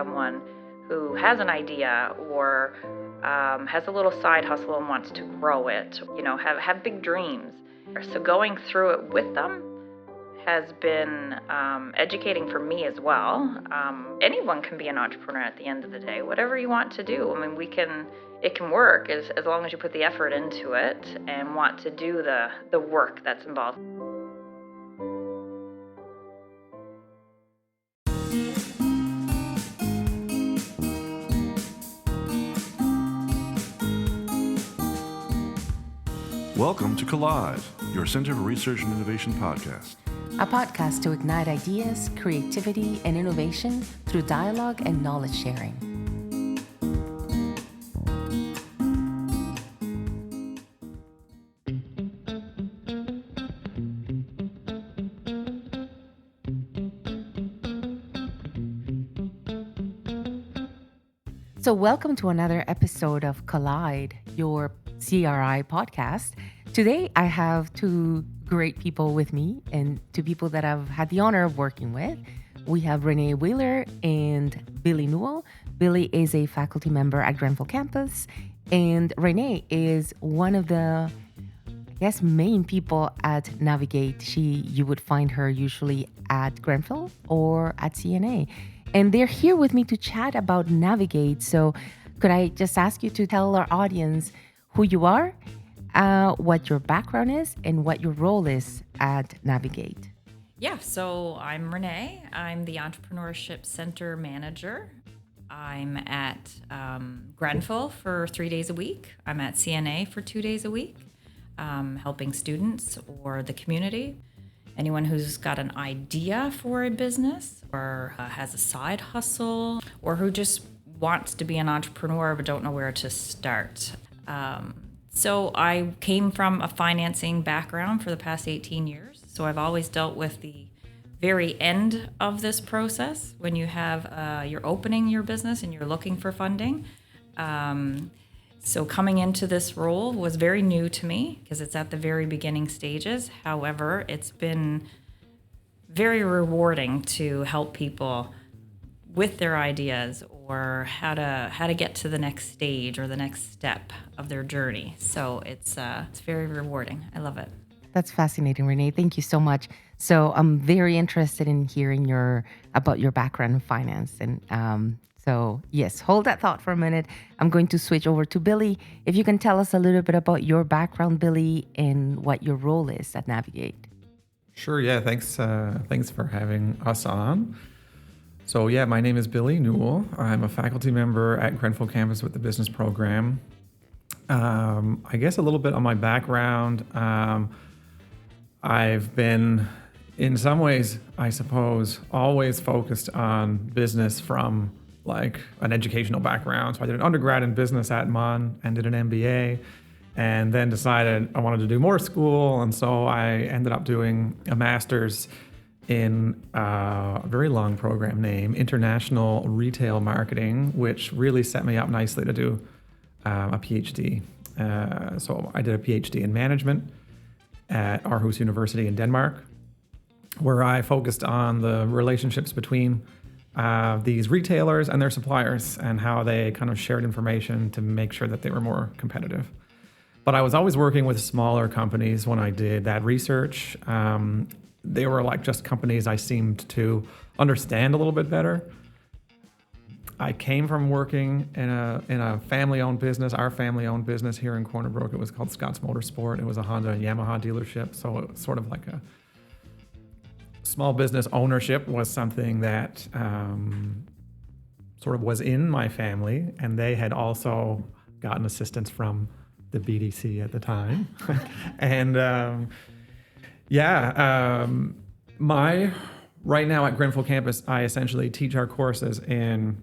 someone who has an idea or has a little side hustle and wants to grow it, have big dreams. So going through it with them has been educating for me as well. Anyone can be an entrepreneur at the end of the day, whatever you want to do. I mean, it can work as long as you put the effort into it and want to do the work that's involved. Welcome to Collide, your Center for Research and Innovation podcast. A podcast to ignite ideas, creativity, and innovation through dialogue and knowledge sharing. So welcome to another episode of Collide, your CRI podcast. Today, I have two great people with me and two people that I've had the honor of working with. We have Renee Wheeler and Billy Newell. Billy is a faculty member at Grenfell campus, and Renee is one of the, main people at Navigate. You would find her usually at Grenfell or at CNA. And they're here with me to chat about Navigate. So could I just ask you to tell our audience who you are, what your background is, and what your role is at Navigate? Yeah, so I'm Renee. I'm the Entrepreneurship Center Manager. I'm at Grenfell for 3 days a week. I'm at CNA for 2 days a week, helping students or the community. Anyone who's got an idea for a business or has a side hustle or who just wants to be an entrepreneur but don't know where to start. So I came from a financing background for the past 18 years. So I've always dealt with the very end of this process when you have, you're opening your business and you're looking for funding. So coming into this role was very new to me because it's at the very beginning stages. However, it's been very rewarding to help people with their ideas or how to get to the next stage or the next step of their journey. So it's very rewarding. I love it. That's fascinating, Renee. Thank you so much. So I'm very interested in hearing about your background in finance. And so yes, hold that thought for a minute. I'm going to switch over to Billy. If you can tell us a little bit about your background, Billy, and what your role is at Navigate. Sure. Yeah. Thanks for having us on. So yeah, my name is Billy Newell. I'm a faculty member at Grenfell campus with the business program. I guess a little bit on my background. I've been, in some ways, I suppose, always focused on business from like an educational background. So I did an undergrad in business at MUN and did an MBA, and then decided I wanted to do more school. And so I ended up doing a master's in a very long program name, International Retail Marketing, which really set me up nicely to do a PhD. So I did a PhD in management at Aarhus University in Denmark, where I focused on the relationships between these retailers and their suppliers and how they kind of shared information to make sure that they were more competitive. But I was always working with smaller companies when I did that research. They were like just companies I seemed to understand a little bit better. I came from working in a family-owned business, our family-owned business here in Corner Brook. It was called Scott's Motorsport. It was a Honda and Yamaha dealership, so it was sort of like a small business ownership was something that sort of was in my family, and they had also gotten assistance from the BDC at the time. And right now at Grenfell campus, I essentially teach our courses in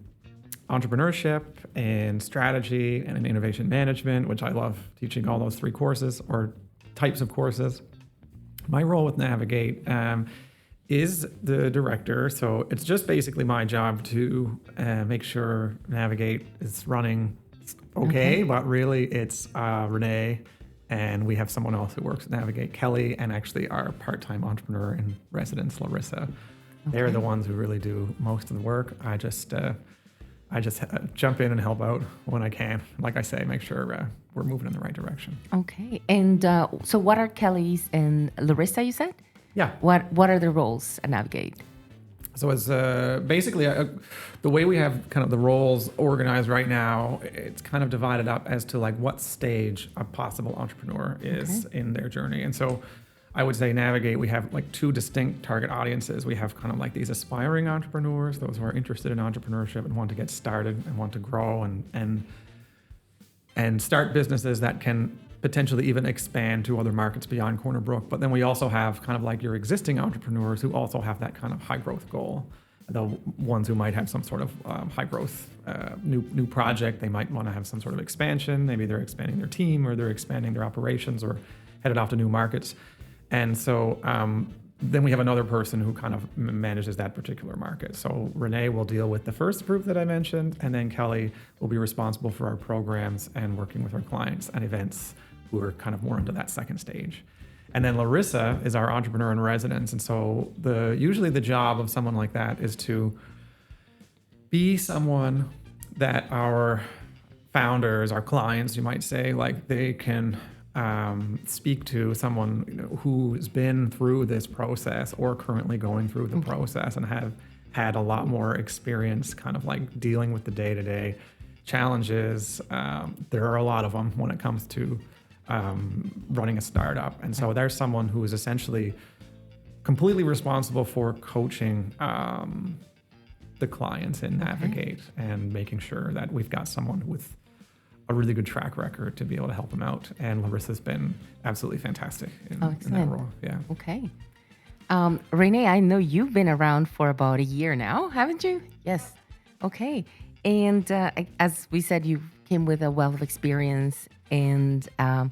entrepreneurship and strategy and in innovation management, which I love teaching all those three courses or types of courses. My role with Navigate is the director. So it's just basically my job to make sure Navigate is running okay, but really it's Renee, and we have someone else who works at Navigate, Kelly, and actually our part-time entrepreneur in residence, Larissa. Okay. They're the ones who really do most of the work. I just I just jump in and help out when I can. Like I say, make sure we're moving in the right direction. Okay. And so what are Kelly's and Larissa, you said? Yeah. What are the roles at Navigate? So it's basically the way we have kind of the roles organized right now, it's kind of divided up as to like what stage a possible entrepreneur is in their journey. And so I would say Navigate, we have like two distinct target audiences. We have kind of like these aspiring entrepreneurs, those who are interested in entrepreneurship and want to get started and want to grow and start businesses that can potentially even expand to other markets beyond Corner Brook. But then we also have kind of like your existing entrepreneurs who also have that kind of high growth goal. The ones who might have some sort of high growth new project. They might want to have some sort of expansion. Maybe they're expanding their team or they're expanding their operations or headed off to new markets. And so then we have another person who kind of manages that particular market. So Renee will deal with the first group that I mentioned, and then Kelly will be responsible for our programs and working with our clients and events who are kind of more into that second stage. And then Larissa is our entrepreneur in residence. And so usually the job of someone like that is to be someone that our founders, our clients, you might say, like they can speak to someone who's been through this process or currently going through the process and have had a lot more experience kind of like dealing with the day-to-day challenges. There are a lot of them when it comes to running a startup. And so there's someone who is essentially completely responsible for coaching the clients in Navigate and making sure that we've got someone with a really good track record to be able to help them out. And Larissa's been absolutely fantastic in that role. Yeah. Okay. Renee, I know you've been around for about a year now, haven't you? Yes. Okay. And as we said, you came with a wealth of experience, and I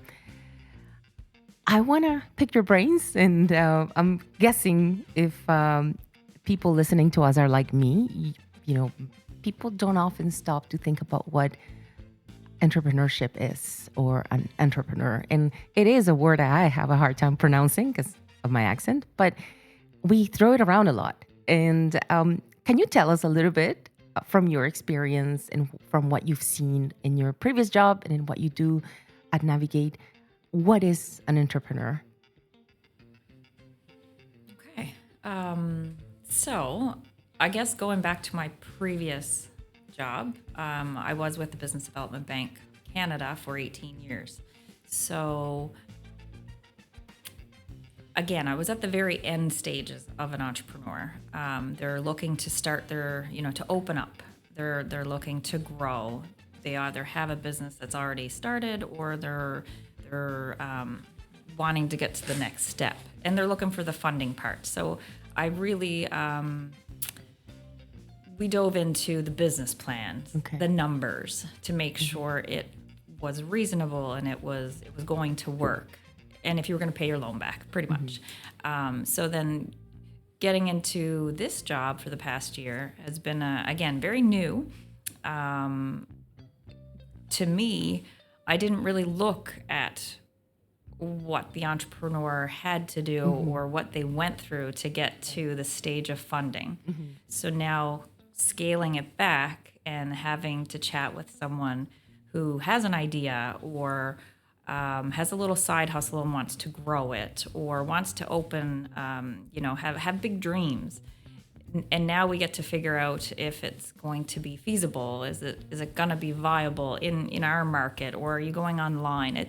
want to pick your brains. And I'm guessing if people listening to us are like me, people don't often stop to think about what entrepreneurship is or an entrepreneur. And it is a word I have a hard time pronouncing because of my accent, but we throw it around a lot. And can you tell us a little bit from your experience and from what you've seen in your previous job and in what you do at Navigate, what is an entrepreneur? Okay. So I guess going back to my previous job, I was with the Business Development Bank Canada for 18 years. So again, I was at the very end stages of an entrepreneur. They're looking to start to open up. They're looking to grow. They either have a business that's already started or they're wanting to get to the next step, and they're looking for the funding part. So I really we dove into the business plans, the numbers, to make sure it was reasonable and it was going to work, and if you were going to pay your loan back, pretty much. So then getting into this job for the past year has been, again, very new. To me, I didn't really look at what the entrepreneur had to do or what they went through to get to the stage of funding. So now scaling it back and having to chat with someone who has an idea or has a little side hustle and wants to grow it or wants to open, have big dreams. And now we get to figure out if it's going to be feasible. Is it going to be viable in our market, or are you going online?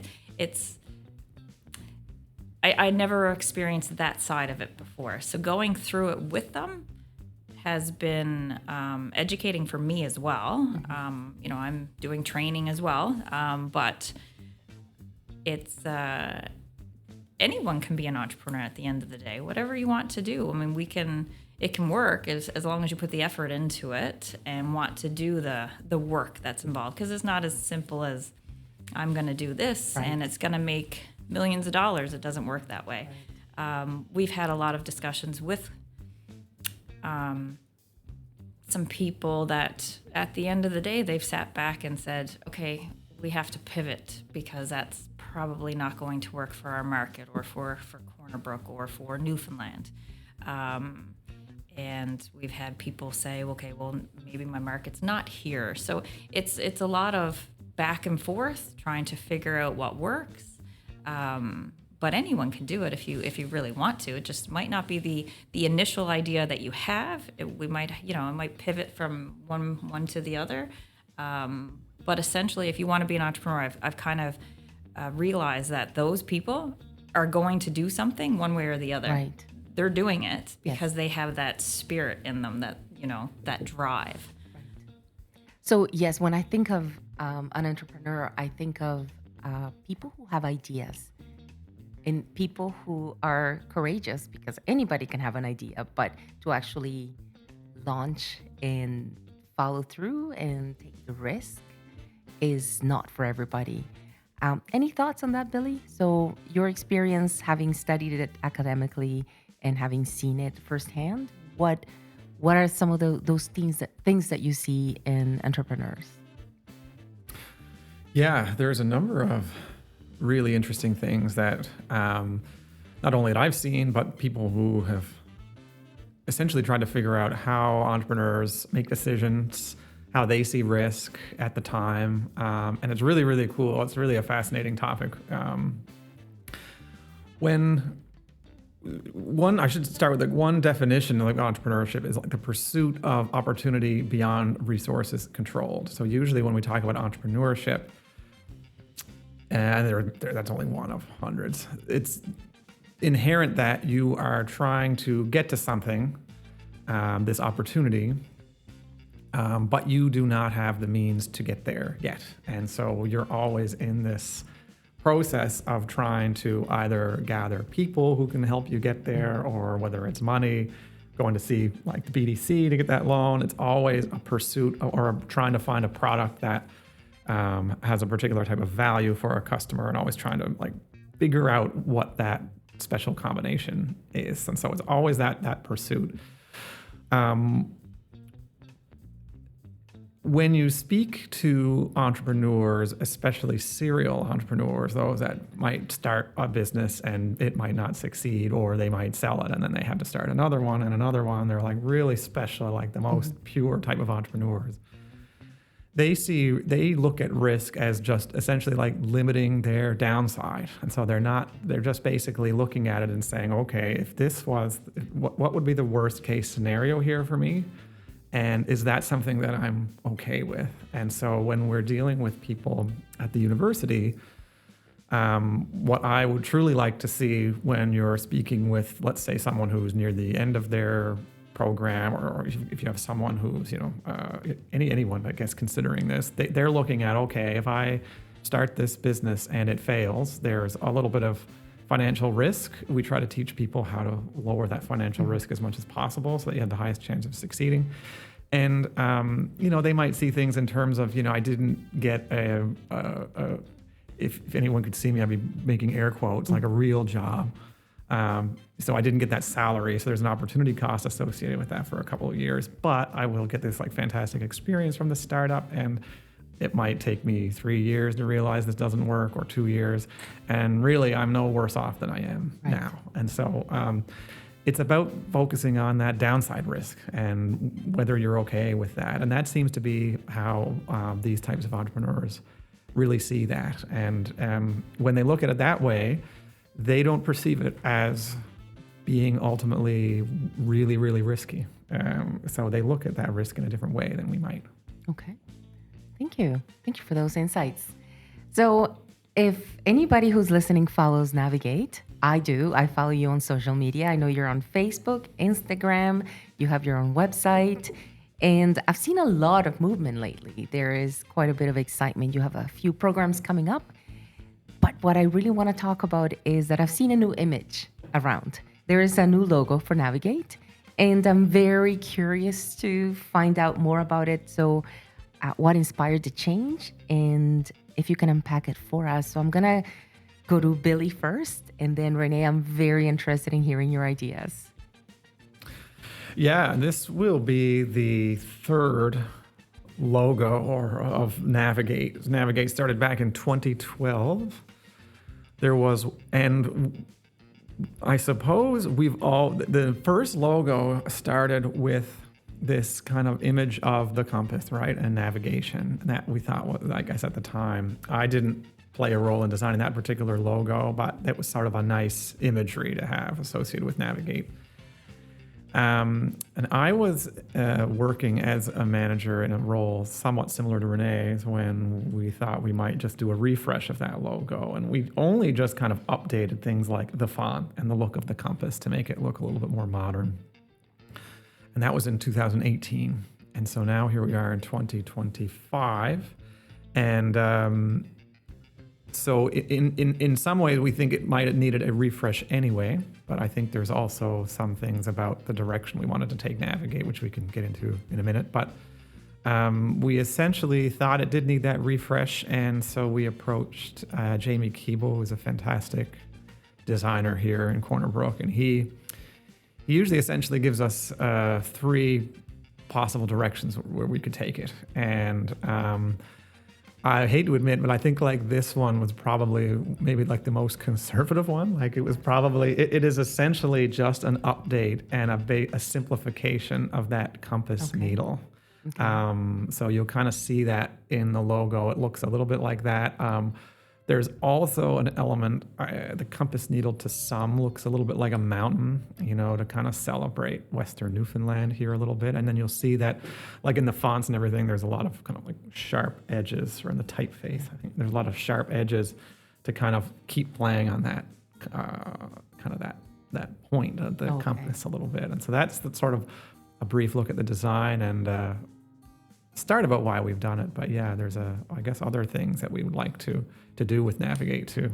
I never experienced that side of it before. So going through it with them has been educating for me as well. I'm doing training as well, but it's anyone can be an entrepreneur at the end of the day. Whatever you want to do, I mean, it can work as long as you put the effort into it and want to do the work that's involved. Because it's not as simple as I'm going to do this and it's going to make millions of dollars. It doesn't work that way. We've had a lot of discussions with some people that at the end of the day, they've sat back and said, okay, we have to pivot because that's probably not going to work for our market or for Corner Brook or for Newfoundland. And we've had people say, okay, well, maybe my market's not here. So it's a lot of back and forth trying to figure out what works. But anyone can do it if you really want to. It just might not be the initial idea that you have. It might pivot from one to the other. But essentially, if you want to be an entrepreneur, I've kind of realized that those people are going to do something one way or the other. Right. They're doing it because they have that spirit in them, that drive. So yes, when I think of an entrepreneur, I think of people who have ideas and people who are courageous, because anybody can have an idea, but to actually launch and follow through and take the risk is not for everybody. Any thoughts on that, Billy? So your experience having studied it academically and having seen it firsthand, what are some of those things that you see in entrepreneurs? Yeah, there's a number of really interesting things that not only that I've seen, but people who have essentially tried to figure out how entrepreneurs make decisions, how they see risk at the time. And it's really, really cool. It's really a fascinating topic. I should start with one definition of entrepreneurship is like the pursuit of opportunity beyond resources controlled. So usually when we talk about entrepreneurship, and that's only one of hundreds, it's inherent that you are trying to get to something, this opportunity, but you do not have the means to get there yet. And so you're always in this process of trying to either gather people who can help you get there, or whether it's money, going to see like the BDC to get that loan. It's always a pursuit or trying to find a product that has a particular type of value for a customer, and always trying to like figure out what that special combination is. And so it's always that pursuit. When you speak to entrepreneurs, especially serial entrepreneurs, those that might start a business and it might not succeed, or they might sell it and then they have to start another one and another one, they're like really special, like the most pure type of entrepreneurs. They look at risk as just essentially like limiting their downside. And so they're just basically looking at it and saying, okay, if this was, what would be the worst case scenario here for me? And is that something that I'm okay with? And so when we're dealing with people at the university, what I would truly like to see when you're speaking with, let's say, someone who's near the end of their program, or if you have someone who's, anyone, I guess, considering this, they're looking at, okay, if I start this business and it fails, there's a little bit of financial risk. We try to teach people how to lower that financial risk as much as possible so that you have the highest chance of succeeding. And, they might see things in terms of, I didn't get if anyone could see me, I'd be making air quotes, like a real job. So I didn't get that salary. So there's an opportunity cost associated with that for a couple of years, but I will get this like fantastic experience from the startup. And it might take me 3 years to realize this doesn't work, or 2 years. And really, I'm no worse off than I am now. And so it's about focusing on that downside risk and whether you're okay with that. And that seems to be how these types of entrepreneurs really see that. And when they look at it that way, they don't perceive it as being ultimately really, really risky. So they look at that risk in a different way than we might. Okay. Thank you. Thank you for those insights. So if anybody who's listening follows Navigate, I do. I follow you on social media. I know you're on Facebook, Instagram. You have your own website. And I've seen a lot of movement lately. There is quite a bit of excitement. You have a few programs coming up. But what I really want to talk about is that I've seen a new image around. There is a new logo for Navigate, and I'm very curious to find out more about it. So what inspired the change, and if you can unpack it for us. So I'm going to go to Billy first, and then Renee, I'm very interested in hearing your ideas. Yeah, this will be the third logo of Navigate. Navigate started back in 2012. And I suppose the first logo started with this kind of image of the compass, right? And navigation. And that we thought was, I guess at the time, I didn't play a role in designing that particular logo, but it was sort of a nice imagery to have associated with navigate. And I was working as a manager in a role somewhat similar to Renee's when we thought we might just do a refresh of that logo. And we only just kind of updated things like the font and the look of the compass to make it look a little bit more modern. And that was in 2018. And so now here we are in 2025. And so in some ways, we think it might have needed a refresh anyway, but I think there's also some things about the direction we wanted to take Navigate, which we can get into in a minute. But we essentially thought it did need that refresh, and so we approached Jamie Keeble, who's a fantastic designer here in Corner Brook, and he usually essentially gives us 3 possible directions where we could take it. And I hate to admit, but I think like this one was probably maybe like the most conservative one. Like it was probably, it is essentially just an update and a simplification of that compass needle. Okay. So you'll kind of see that in the logo. It looks a little bit like that. There's also an element, the compass needle to some looks a little bit like a mountain, to kind of celebrate Western Newfoundland here a little bit. And then you'll see that, like in the fonts and everything, there's a lot of kind of like sharp edges, or in the typeface, I think there's a lot of sharp edges to kind of keep playing on that, kind of that point of the compass a little bit. And so that's the sort of a brief look at the design and start about why we've done it. But yeah, there's I guess other things that we would like to do with Navigate to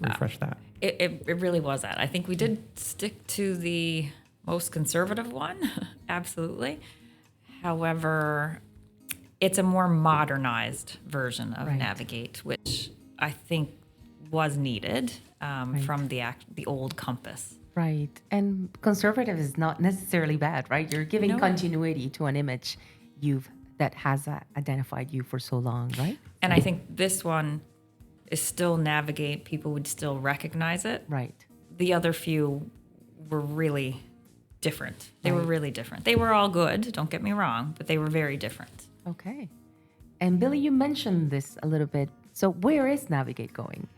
refresh that. It really was that. I think we did stick to the most conservative one, absolutely. However, it's a more modernized version of Navigate, which I think was needed from the old compass. Right. And conservative is not necessarily bad, right? You're giving continuity to an image that has identified you for so long, right? And I think this one is still Navigate. People would still recognize it. Right. The other few were really different. They were really different. They were all good, don't get me wrong, but they were very different. Okay. And Billy, you mentioned this a little bit. So where is Navigate going?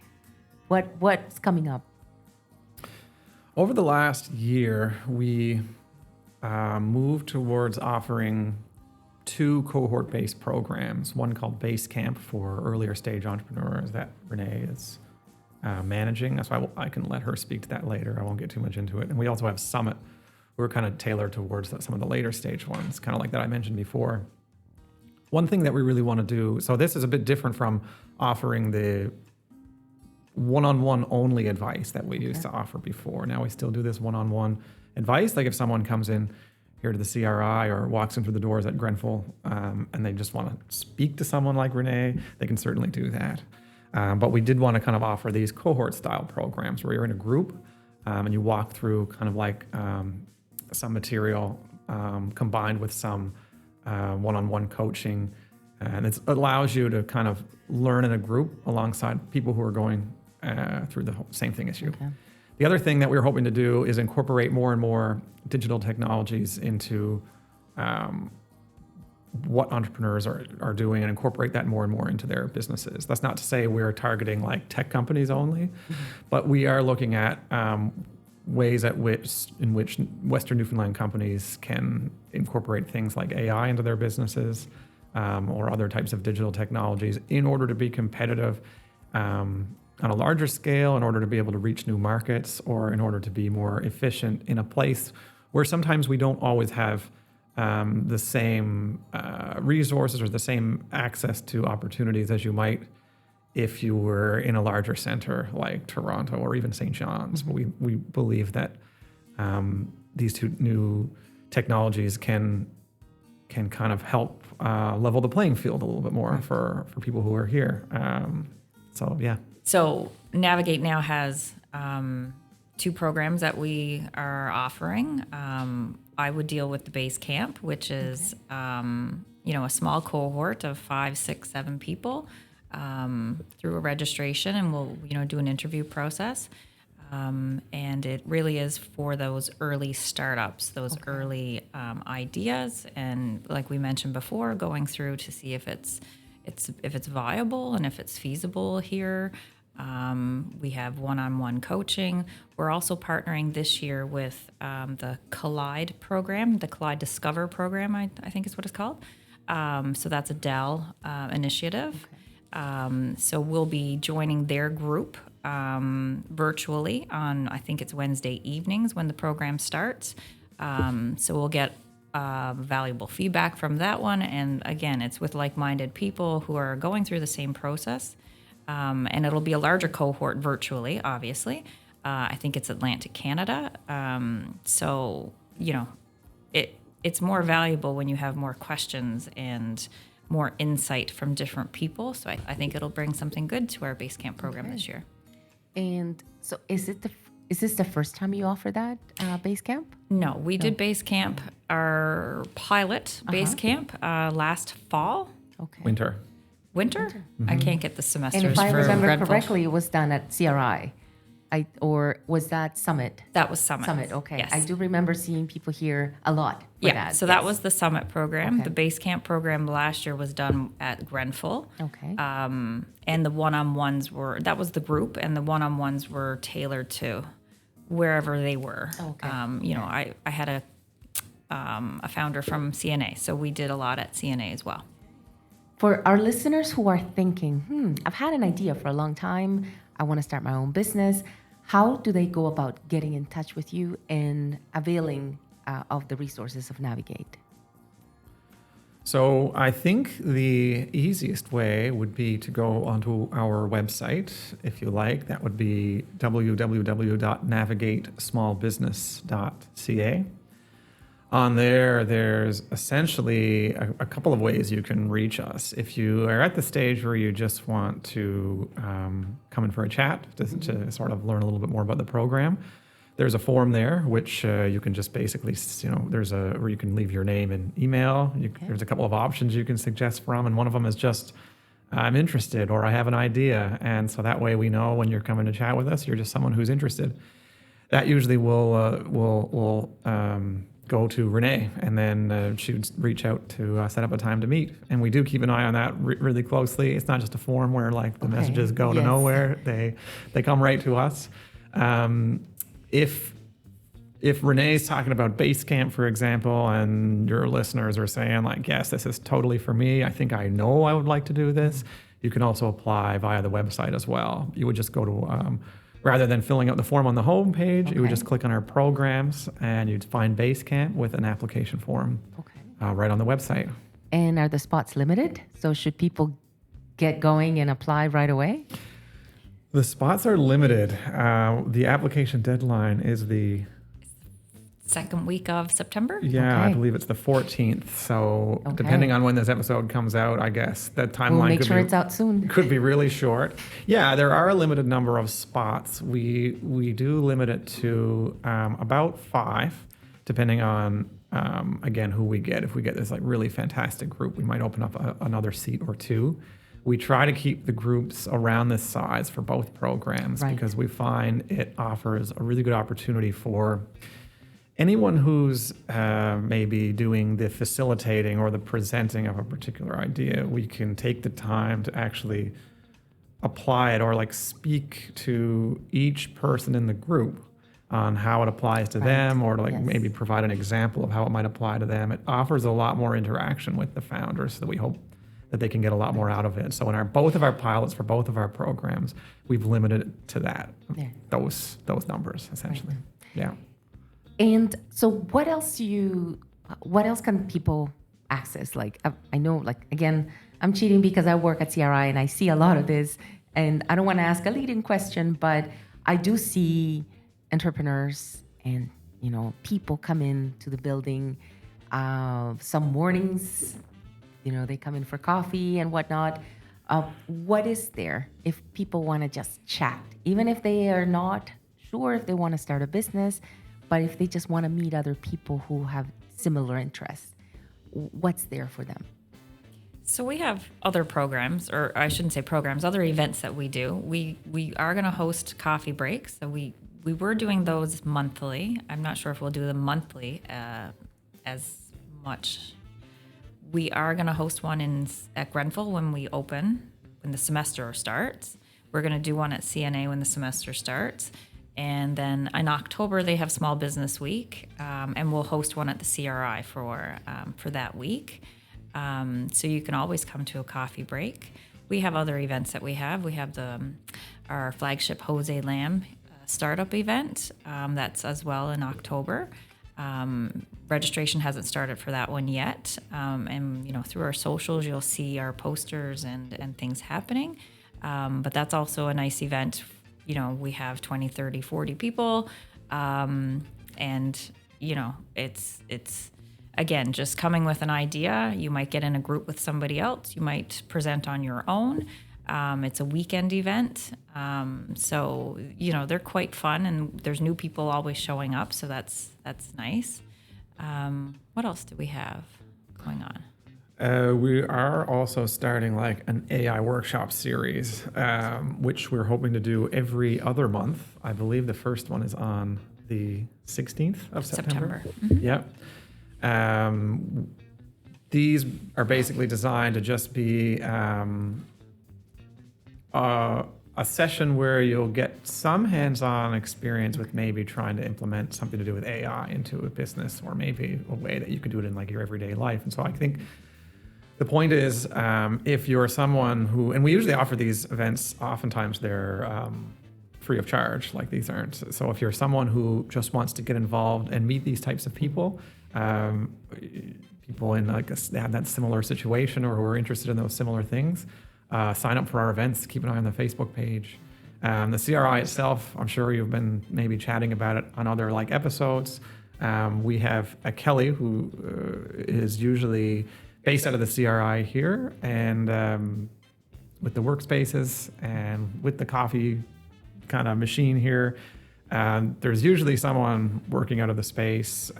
What's coming up? Over the last year, we moved towards offering 2 cohort-based programs, one called Base Camp for earlier stage entrepreneurs that Renee is managing. That's why I can let her speak to that later. I won't get too much into it. And we also have Summit, who are kind of tailored towards some of the later stage ones, kind of like that I mentioned before. One thing that we really want to do, so this is a bit different from offering the one-on-one only advice that we used to offer before. Now we still do this one-on-one advice. Like if someone comes in here to the CRI or walks in through the doors at Grenfell and they just want to speak to someone like Renee, they can certainly do that. But we did want to kind of offer these cohort-style programs where you're in a group and you walk through kind of like some material combined with some one-on-one coaching. And it allows you to kind of learn in a group alongside people who are going through the same thing as you. Okay. The other thing that we're hoping to do is incorporate more and more digital technologies into what entrepreneurs are doing and incorporate that more and more into their businesses. That's not to say we're targeting like tech companies only, but we are looking at ways in which Western Newfoundland companies can incorporate things like AI into their businesses or other types of digital technologies in order to be competitive on a larger scale, in order to be able to reach new markets, or in order to be more efficient in a place where sometimes we don't always have the same resources or the same access to opportunities as you might if you were in a larger center like Toronto or even St. John's. We believe that these 2 new technologies can kind of help level the playing field a little bit more for people who are here. So Navigate now has 2 programs that we are offering. I would deal with the Base Camp, which is a small cohort of 5, 6, 7 people. through a registration, and we'll do an interview process. And it really is for those early startups, those early ideas, and like we mentioned before, going through to see if it's viable and if it's feasible here. We have one-on-one coaching. We're also partnering this year with the Collide program, the Collide Discover program, I think is what it's called. So that's a Dell initiative. So we'll be joining their group virtually on, I think it's Wednesday evenings when the program starts. So we'll get valuable feedback from that one. And again, it's with like-minded people who are going through the same process. And it'll be a larger cohort virtually, obviously. I think it's Atlantic Canada. So, it's more valuable when you have more questions and more insight from different people. So I think it'll bring something good to our Basecamp program this year. And so is this the first time you offer that Basecamp? No, we did Basecamp, our pilot Basecamp last fall. Okay. Winter? Mm-hmm. I can't get the semesters And if I for remember Grenfell. correctly, it was done at CRI. Or was that Summit? That was Summit. Summit, okay. Yes. I do remember seeing people here a lot for that. So that was the Summit program. Okay. The Basecamp program last year was done at Grenfell. Okay. And the one-on-ones that was the group, and the one-on-ones were tailored to wherever they were. Okay. I had a founder from CNA, so we did a lot at CNA as well. For our listeners who are thinking, I've had an idea for a long time, I want to start my own business, how do they go about getting in touch with you and availing of the resources of Navigate? So I think the easiest way would be to go onto our website, if you like. That would be www.navigatesmallbusiness.ca. On there, there's essentially a couple of ways you can reach us. If you are at the stage where you just want to come in for a chat to sort of learn a little bit more about the program, there's a form there, which you can just basically, where you can leave your name and email. There's a couple of options you can suggest from, and one of them is just, I'm interested, or I have an idea. And so that way we know when you're coming to chat with us, you're just someone who's interested. That usually will go to Renee, and then she would reach out to set up a time to meet. And we do keep an eye on that really closely. It's not just a form where like the messages go to nowhere. They come right to us. If Renee's talking about Basecamp, for example, and your listeners are saying like, yes, this is totally for me, I think I know I would like to do this, you can also apply via the website as well. You would just go to rather than filling out the form on the home page, you would just click on our programs and you'd find Basecamp with an application form right on the website. And are the spots limited? So should people get going and apply right away? The spots are limited. The application deadline is the second week of September? Yeah, I believe it's the 14th. So depending on when this episode comes out, I guess that timeline we'll make sure it's out soon. Could be really short. Yeah, there are a limited number of spots. We do limit it to about 5, depending on again who we get. If we get this like really fantastic group, we might open up another seat or 2. We try to keep the groups around this size for both programs because we find it offers a really good opportunity for anyone who's maybe doing the facilitating or the presenting of a particular idea. We can take the time to actually apply it or like speak to each person in the group on how it applies to them, or to like maybe provide an example of how it might apply to them. It offers a lot more interaction with the founders, so that we hope that they can get a lot more out of it. So in both of our pilots for both of our programs, we've limited it to that, those numbers essentially. Yeah. And so what else can people access? Like, I know, like, again, I'm cheating because I work at CRI and I see a lot of this, and I don't want to ask a leading question, but I do see entrepreneurs and, people come into the building some mornings, they come in for coffee and whatnot. What is there if people want to just chat, even if they are not sure if they want to start a business, but if they just want to meet other people who have similar interests? What's there for them? So we have other programs, or I shouldn't say programs, other events that we do. We are going to host coffee breaks. So we were doing those monthly. I'm not sure if we'll do them monthly as much. We are going to host one at Grenfell when the semester starts. We're going to do one at CNA when the semester starts. And then in October, they have Small Business Week, and we'll host one at the CRI for that week. So you can always come to a coffee break. We have other events that we have. We have our flagship Jose Lamb startup event. That's as well in October. Registration hasn't started for that one yet. And through our socials, you'll see our posters and things happening. But that's also a nice event. We have 20, 30, 40 people. It's again, just coming with an idea. You might get in a group with somebody else. You might present on your own. It's a weekend event. So they're quite fun, and there's new people always showing up. So that's nice. What else do we have going on? We are also starting like an AI workshop series, which we're hoping to do every other month. I believe the first one is on the 16th of September. Mm-hmm. Yep. These are basically designed to just be a session where you'll get some hands-on experience with maybe trying to implement something to do with AI into a business, or maybe a way that you could do it in like your everyday life. And so I think the point is, if you're someone who, and we usually offer these events, oftentimes they're free of charge, like these aren't. So if you're someone who just wants to get involved and meet these types of people in like that similar situation, or who are interested in those similar things, sign up for our events. Keep an eye on the Facebook page. The CRI itself, I'm sure you've been maybe chatting about it on other like episodes. We have a Kelly who is usually based out of the CRI here, and with the workspaces and with the coffee kind of machine here, there's usually someone working out of the space.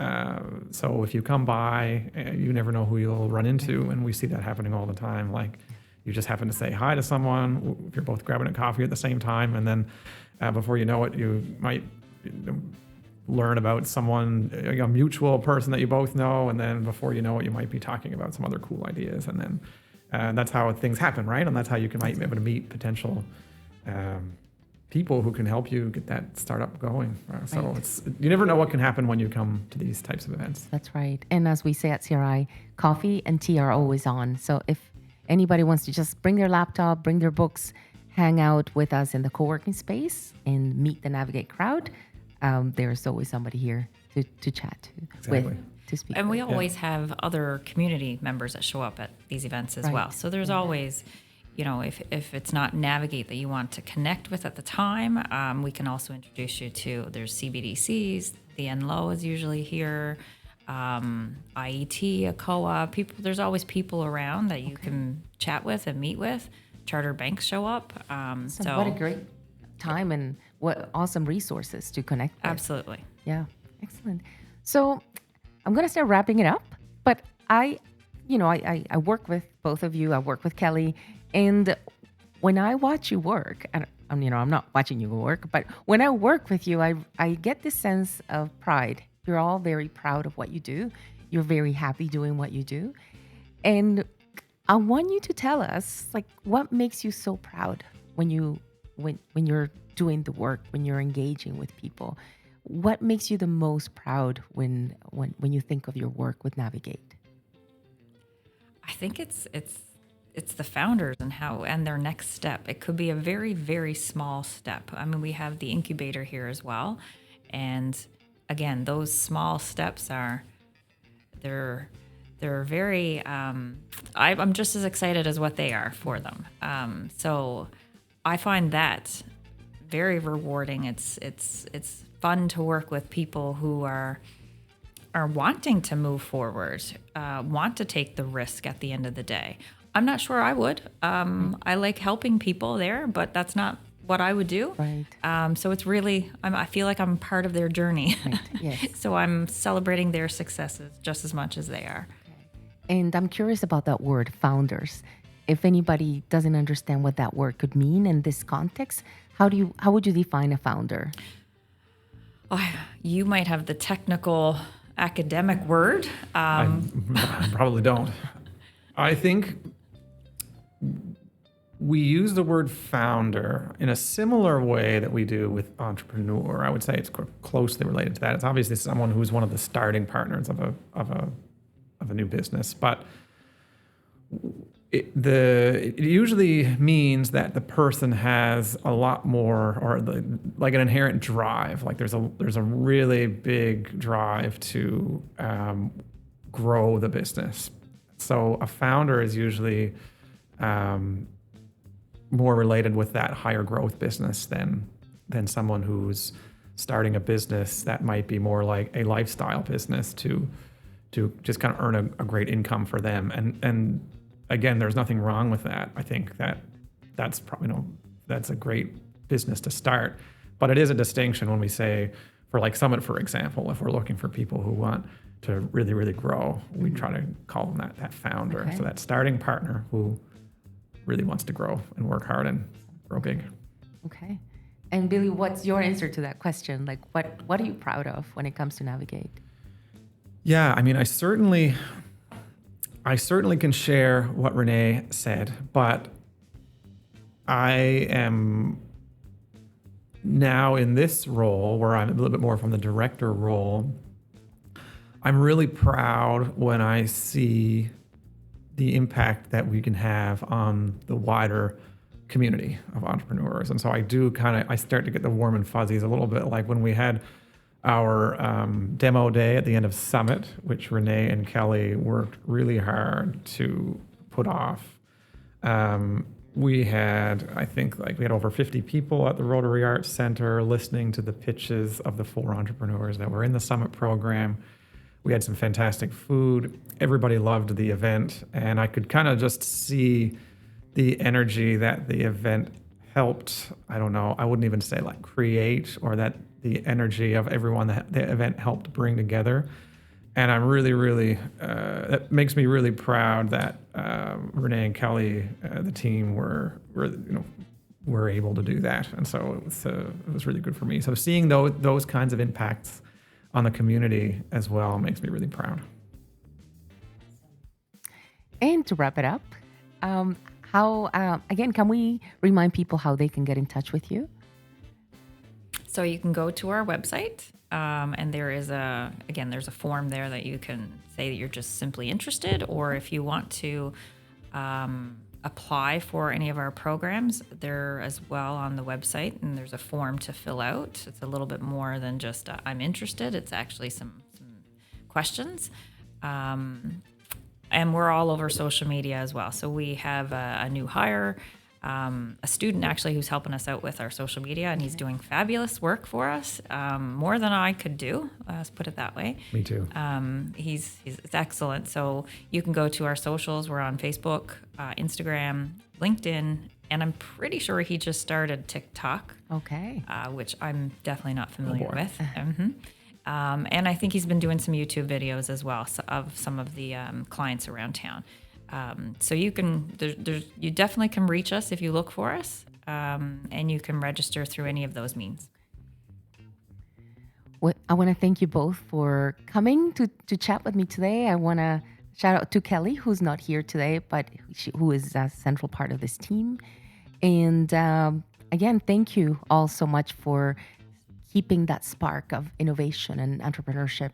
So if you come by, you never know who you'll run into, and we see that happening all the time. Like, you just happen to say hi to someone if you're both grabbing a coffee at the same time, and then before you know it, you might learn about someone, a mutual person that you both know, and then before you know it, you might be talking about some other cool ideas, and then that's how things happen, right? And that's how you might be able to meet potential people who can help you get that startup going. So right. You never know what can happen when you come to these types of events. That's right. And as we say at CRI, coffee and tea are always on. So if anybody wants to just bring their laptop, bring their books, hang out with us in the co-working space and meet the Navigate crowd, there's always somebody here to chat with, to speak. And with. we always have other community members that show up at these events as well. So there's always, if it's not Navigate that you want to connect with at the time, we can also introduce you to, there's CBDCs, the NLO is usually here, IET, ACOA, people. There's always people around that you can chat with and meet with. Charter banks show up. So what a great time, and what awesome resources to connect with. Absolutely. Yeah, excellent. So I'm going to start wrapping it up, but I work with both of you. I work with Kelly, and when I watch you work, and I'm not watching you work, but when I work with you, I get this sense of pride. You're all very proud of what you do. You're very happy doing what you do. And I want you to tell us, like, what makes you so proud when you're doing the work, when you're engaging with people? What makes you the most proud when you think of your work with Navigate? I think it's the founders and their next step. It could be a very, very small step. I mean, we have the incubator here as well. And again, those small steps they're very, I'm just as excited as what they are for them. So I find that very rewarding. It's fun to work with people who are wanting to move forward, want to take the risk at the end of the day. I'm not sure I would. I like helping people there, but that's not what I would do. Right. So it's really, I feel like I'm part of their journey. Right. Yes. So I'm celebrating their successes just as much as they are. And I'm curious about that word, founders. If anybody doesn't understand what that word could mean in this context, how would you define a founder? Oh, you might have the technical academic word. I probably don't. I think we use the word founder in a similar way that we do with entrepreneur. I would say it's closely related to that. It's obviously someone who's one of the starting partners of a new business, but it usually means that the person has a lot more, or like an inherent drive. Like there's a really big drive to grow the business. So a founder is usually more related with that higher growth business than someone who's starting a business that might be more like a lifestyle business to just kind of earn a great income for them. And again, there's nothing wrong with that. I think that's probably, that's a great business to start. But it is a distinction when we say, for like Summit, for example, if we're looking for people who want to really, really grow, we try to call them that founder. Okay. So that starting partner who really wants to grow and work hard and grow big. Okay. And Billy, what's your answer to that question? Like, what are you proud of when it comes to Navigate? Yeah, I mean, I certainly can share what Renee said, but I am now in this role where I'm a little bit more from the director role. I'm really proud when I see the impact that we can have on the wider community of entrepreneurs. And so I start to get the warm and fuzzies a little bit, like when we had our demo day at the end of Summit, which Renee and Kelly worked really hard to put off. We had over 50 people at the Rotary Arts Center listening to the pitches of the 4 entrepreneurs that were in the Summit program. We had some fantastic food. Everybody loved the event, and I could kind of just see the energy that the event helped. I don't know, I wouldn't even say like create, or that the energy of everyone that the event helped bring together. And I'm really, really, that makes me really proud that Renee and Kelly, the team, were able to do that. And so it was really good for me. So seeing those kinds of impacts on the community as well makes me really proud. And to wrap it up, again, can we remind people how they can get in touch with you? So you can go to our website, and there's a form there that you can say that you're just simply interested, or if you want to apply for any of our programs, they're as well on the website, and there's a form to fill out. It's a little bit more than just I'm interested. It's actually some questions. And we're all over social media as well. So we have a new hire, a student actually who's helping us out with our social media, and he's doing fabulous work for us, more than I could do. Let's put it that way. Me too. He's excellent. So you can go to our socials. We're on Facebook, Instagram, LinkedIn, and I'm pretty sure he just started TikTok. Okay. Which I'm definitely not familiar boy. with. And I think he's been doing some YouTube videos as well of some of the clients around town. So you definitely can reach us if you look for us, and you can register through any of those means. Well, I want to thank you both for coming to chat with me today. I want to shout out to Kelly, who's not here today, but who is a central part of this team. And again, thank you all so much for keeping that spark of innovation and entrepreneurship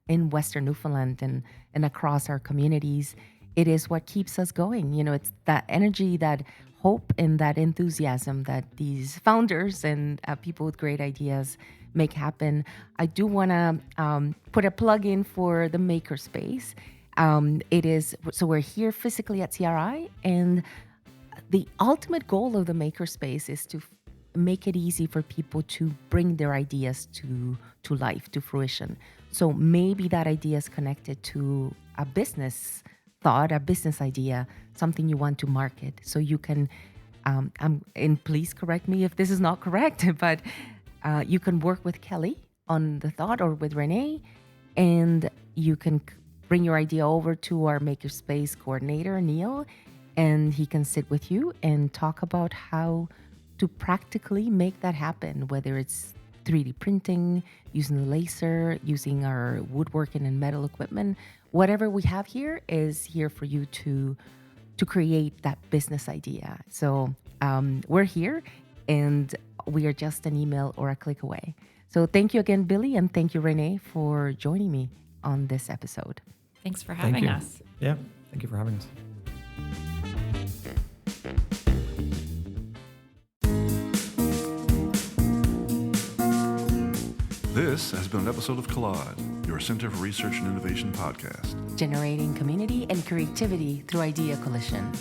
in Western Newfoundland and across our communities. It is what keeps us going. It's that energy, that hope, and that enthusiasm that these founders and people with great ideas make happen. I do want to put a plug in for the Makerspace. So we're here physically at CRI, and the ultimate goal of the Makerspace is to make it easy for people to bring their ideas to life, to fruition. So maybe that idea is connected to a business thought, a business idea, something you want to market. So you can, and please correct me if this is not correct, but you can work with Kelly on the thought, or with Renee, and you can bring your idea over to our makerspace coordinator, Newell, and he can sit with you and talk about how to practically make that happen, whether it's 3D printing, using the laser, using our woodworking and metal equipment. Whatever we have here is here for you to create that business idea. So we're here, and we are just an email or a click away. So thank you again, Billy, and thank you, Renee, for joining me on this episode. Thanks for having us. Yeah, thank you for having us. This has been an episode of Collide, your Center for Research and Innovation podcast. Generating community and creativity through idea collision.